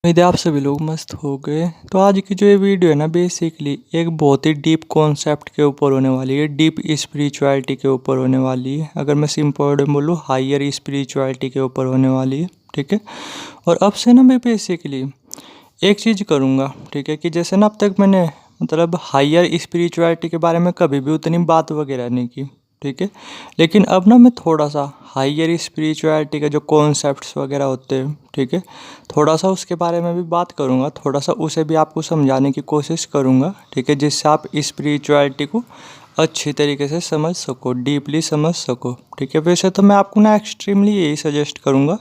उम्मीद है आप सभी लोग मस्त हो गए। तो आज की जो ये वीडियो है ना, बेसिकली एक बहुत ही डीप कॉन्सेप्ट के ऊपर होने वाली है, डीप स्पिरिचुअलिटी के ऊपर होने वाली है। अगर मैं सिंपल वर्ड में बोलूँ, हायर स्पिरिचुअलिटी के ऊपर होने वाली है। ठीक है। और अब से ना मैं बेसिकली एक चीज़ करूँगा, ठीक है, कि जैसे ना अब तक मैंने मतलब हायर स्पिरिचुअलिटी के बारे में कभी भी उतनी बात वगैरह नहीं की। ठीक है। लेकिन अब ना मैं थोड़ा सा हायर स्पिरिचुअलिटी के जो कॉन्सेप्ट्स वगैरह होते हैं, ठीक है, थोड़ा सा उसके बारे में भी बात करूँगा, थोड़ा सा उसे भी आपको समझाने की कोशिश करूँगा। ठीक है। जिससे आप स्पिरिचुअलिटी को अच्छी तरीके से समझ सको, डीपली समझ सको। ठीक है। वैसे तो मैं आपको ना एक्सट्रीमली यही सजेस्ट करूँगा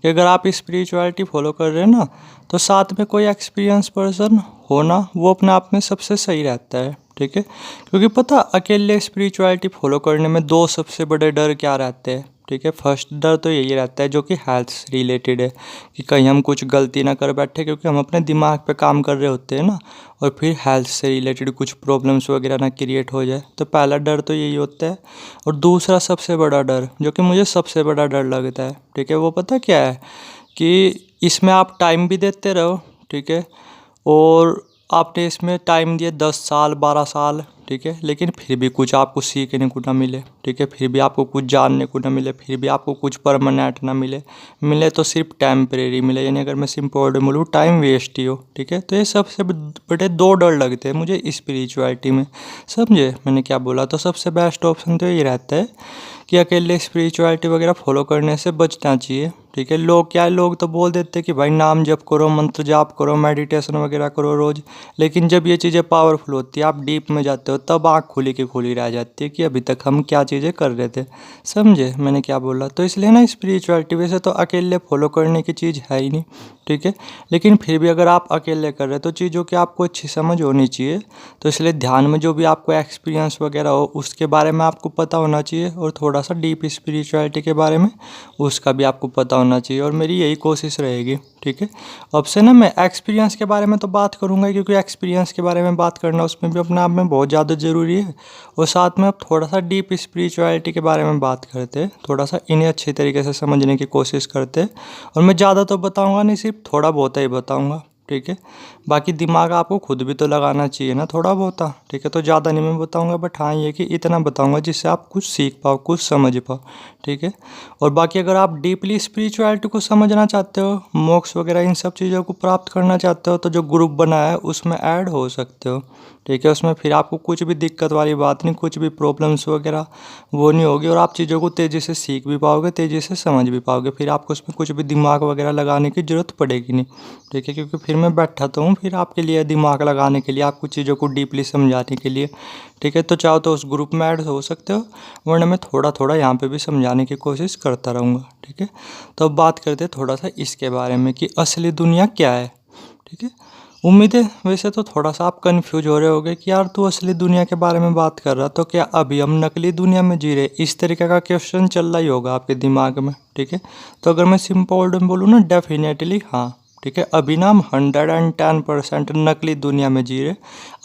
कि अगर आप स्पिरिचुअलिटी फॉलो कर रहे हैं ना, तो साथ में कोई एक्सपीरियंस पर्सन होना वो अपने आप में सबसे सही रहता है। ठीक है। क्योंकि पता अकेले स्पिरिचुअलिटी फॉलो करने में दो सबसे बड़े डर क्या रहते हैं। ठीक है। फर्स्ट डर तो यही रहता है जो कि हेल्थ से रिलेटेड है, कि कहीं हम कुछ गलती ना कर बैठे, क्योंकि हम अपने दिमाग पे काम कर रहे होते हैं ना, और फिर हेल्थ से रिलेटेड कुछ प्रॉब्लम्स वगैरह ना क्रिएट हो जाए। तो पहला डर तो यही होता है। और दूसरा सबसे बड़ा डर, जो कि मुझे सबसे बड़ा डर लगता है, ठीक है, वो पता क्या है, कि इसमें आप टाइम भी देते रहो। ठीक है। और आपने इसमें टाइम दिया 10 साल 12 साल, ठीक है, लेकिन फिर भी कुछ आपको सीखने को ना मिले। ठीक है। फिर भी आपको कुछ जानने को ना मिले, फिर भी आपको कुछ परमानेंट ना मिले, मिले तो सिर्फ टेम्परेरी मिले, यानी अगर मैं सिंपल वर्ड में बोलूँ, टाइम वेस्ट ही हो। ठीक है। तो ये सबसे बड़े दो डर लगते हैं मुझे स्पिरिचुअलिटी में। समझे मैंने क्या बोला? तो सबसे बेस्ट ऑप्शन तो यही रहता है कि अकेले स्पिरिचुअलिटी वगैरह फॉलो करने से बचना चाहिए। ठीक है। लोग क्या है, लोग तो बोल देते हैं कि भाई नाम जप करो, मंत्र जाप करो, मेडिटेशन वगैरह करो रोज़। लेकिन जब ये चीज़ें पावरफुल होती है, आप डीप में जाते हो, तब आँख खुली की खुली रह जाती है कि अभी तक हम क्या चीज़ें कर रहे थे। समझे मैंने क्या बोला? तो इसलिए ना स्पिरिचुअलिटी वैसे तो अकेले फॉलो करने की चीज़ है ही नहीं। ठीक है। लेकिन फिर भी अगर आप अकेले कर रहे हो तो चीज़ों की आपको अच्छी समझ होनी चाहिए। तो इसलिए ध्यान में जो भी आपको एक्सपीरियंस वगैरह हो उसके बारे में आपको पता होना चाहिए, और थोड़ा सा डीप स्पिरिचुअलिटी के बारे में उसका भी आपको पता होना चाहिए। और मेरी यही कोशिश रहेगी। ठीक है। अब से ना मैं एक्सपीरियंस के बारे में तो बात करूँगा, क्योंकि एक्सपीरियंस के बारे में बात करना उसमें भी अपने आप में बहुत ज़्यादा ज़रूरी है। और साथ में अब थोड़ा सा डीप स्पिरिचुअलिटी के बारे में बात करते हैं, थोड़ा सा इन्हें अच्छी तरीके से समझने की कोशिश करते हैं। और मैं ज़्यादा तो बताऊँगा नहीं, सिर्फ थोड़ा बहुत ही बताऊँगा। ठीक है। बाकी दिमाग आपको खुद भी तो लगाना चाहिए ना थोड़ा बहुत। ठीक है। तो ज़्यादा नहीं मैं बताऊँगा, बट हाँ ये कि इतना बताऊँगा जिससे आप कुछ सीख पाओ, कुछ समझ पाओ। ठीक है। और बाकी अगर आप डीपली स्पिरिचुअलिटी को समझना चाहते हो, मोक्ष वगैरह इन सब चीज़ों को प्राप्त करना चाहते हो, तो जो ग्रुप बना है उसमें ऐड हो सकते हो। ठीक है। उसमें फिर आपको कुछ भी दिक्कत वाली बात नहीं, कुछ भी प्रॉब्लम्स वगैरह वो नहीं होगी, और आप चीज़ों को तेज़ी से सीख भी पाओगे, तेज़ी से समझ भी पाओगे। फिर आपको उसमें कुछ भी दिमाग वगैरह लगाने की ज़रूरत पड़ेगी नहीं। ठीक है। क्योंकि फिर मैं बैठा तो हूँ फिर आपके लिए दिमाग लगाने के लिए, आपको चीज़ों को डीपली समझाने के लिए। ठीक है। तो चाहो तो उस ग्रुप में ऐड हो सकते हो, वरना मैं थोड़ा थोड़ा यहाँ पे भी समझाने की कोशिश करता रहूँगा। ठीक है। तो अब बात करते हैं थोड़ा सा इसके बारे में कि असली दुनिया क्या है। ठीक है। उम्मीद है वैसे तो थोड़ा सा आप कंफ्यूज हो रहे होगे कि यार तू असली दुनिया के बारे में बात कर रहा, तो क्या अभी हम नकली दुनिया में जी रहे, इस तरीके का क्वेश्चन चल रहा ही होगा आपके दिमाग में। ठीक है। तो अगर मैं सिंपल वर्ड में बोलूँ ना, डेफिनेटली हाँ। ठीक है। अभी ना हम 110% नकली दुनिया में जी रहे।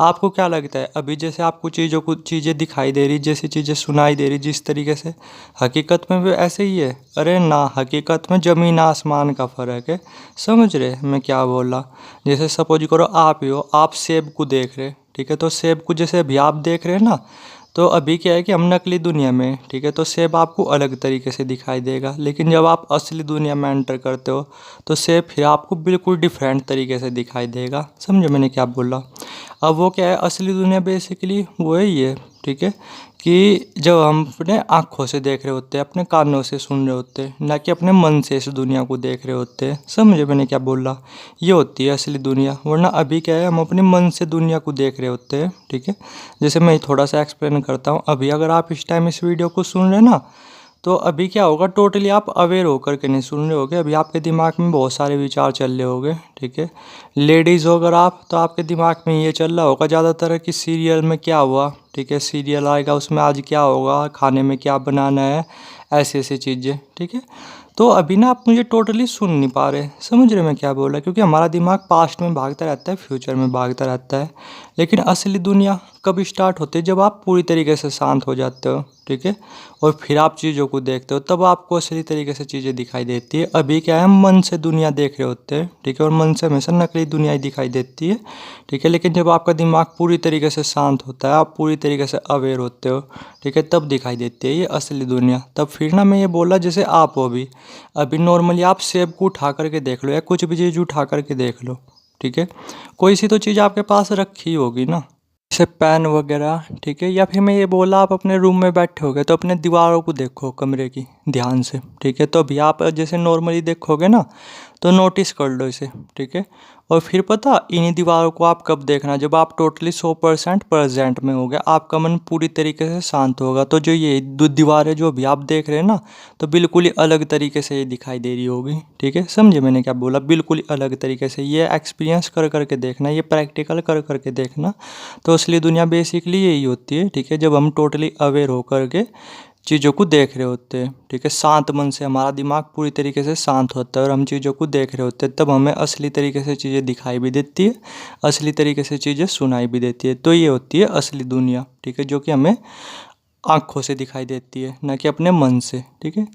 आपको क्या लगता है अभी जैसे आपको चीज़ें दिखाई दे रही, जैसी चीज़ें सुनाई दे रही जिस तरीके से, हकीकत में भी ऐसे ही है? अरे ना, हकीकत में ज़मीन आसमान का फ़र्क है। समझ रहे मैं क्या बोल रहा? जैसे सपोज करो आप ही हो, आप सेब को देख रहे। ठीक है। तो सेब को जैसे अभी आप देख रहे हैं ना, तो अभी क्या है कि हम नकली दुनिया में हैं। ठीक है। तो सेब आपको अलग तरीके से दिखाई देगा, लेकिन जब आप असली दुनिया में एंटर करते हो तो सेब फिर आपको बिल्कुल डिफरेंट तरीके से दिखाई देगा। समझे मैंने क्या बोला? अब वो क्या है, असली दुनिया बेसिकली वो है ये। ठीक है। कि जब हम अपने आँखों से देख रहे होते हैं, अपने कानों से सुन रहे होते हैं, ना कि अपने मन से इस दुनिया को देख रहे होते हैं। समझे मैंने क्या बोला? ये होती है असली दुनिया। वरना अभी क्या है, हम अपने मन से दुनिया को देख रहे होते हैं। ठीक है। जैसे मैं थोड़ा सा एक्सप्लेन करता हूँ। अभी अगर आप इस टाइम इस वीडियो को सुन रहे हैं ना, तो अभी क्या होगा, टोटली आप अवेयर होकर के नहीं सुन रहे होगे। अभी आपके दिमाग में बहुत सारे विचार चल रहे होंगे। ठीक है। लेडीज़ हो अगर आप, तो आपके दिमाग में ये चल रहा होगा ज़्यादातर कि सीरियल में क्या हुआ। ठीक है। सीरियल आएगा उसमें आज क्या होगा, खाने में क्या बनाना है, ऐसी ऐसी चीज़ें। ठीक है। तो अभी ना आप मुझे टोटली सुन नहीं पा रहे। समझ रहे मैं क्या बोल रहा? क्योंकि हमारा दिमाग पास्ट में भागता रहता है, फ्यूचर में भागता रहता है। लेकिन असली दुनिया कब स्टार्ट होती है, जब आप पूरी तरीके से शांत हो जाते हो, ठीक है, और फिर आप चीज़ों को देखते हो, तब आपको असली तरीके से चीज़ें दिखाई देती है। अभी क्या है, हम मन से दुनिया देख रहे होते हैं, ठीक है, और मन से हमेशा नकली दुनिया ही दिखाई देती है, ठीक है। लेकिन जब आपका दिमाग पूरी तरीके से शांत होता है, आप पूरी तरीके से अवेयर होते हो, ठीक है, तब दिखाई देती है ये असली दुनिया। तब फिर ना मैं ये बोला, जैसे आप हो अभी नॉर्मली आप सेब को उठा करके देख लो या कुछ भी चीज़ उठा करके देख लो, ठीक है, कोई सी तो चीज़ आपके पास रखी होगी ना, जैसे पेन वगैरह, ठीक है। या फिर मैं ये बोला, आप अपने रूम में बैठे होगे तो अपने दीवारों को देखो कमरे की ध्यान से, ठीक है। तो अभी आप जैसे नॉर्मली देखोगे ना, तो नोटिस कर लो इसे, ठीक है। और फिर पता, इन्हीं दीवारों को आप कब देखना, जब आप टोटली 100% प्रेजेंट में होगे, आपका मन पूरी तरीके से शांत होगा। तो जो ये दीवारें जो अभी आप देख रहे हैं ना, तो बिल्कुल ही अलग तरीके से ये दिखाई दे रही होगी, ठीक है। समझे मैंने क्या बोला, बिल्कुल ही अलग तरीके से। ये एक्सपीरियंस कर करके देखना, ये प्रैक्टिकल कर करके देखना। तो असली दुनिया बेसिकली यही होती है, ठीक है, जब हम टोटली अवेयर होकर के चीज़ों को देख रहे होते हैं, ठीक है, शांत मन से, हमारा दिमाग पूरी तरीके से शांत होता है और हम चीज़ों को देख रहे होते हैं, तब हमें असली तरीके से चीज़ें दिखाई भी देती है, असली तरीके से चीज़ें सुनाई भी देती है। तो ये होती है असली दुनिया, ठीक है, जो कि हमें आँखों से दिखाई देती है, ना कि अपने मन से, ठीक है।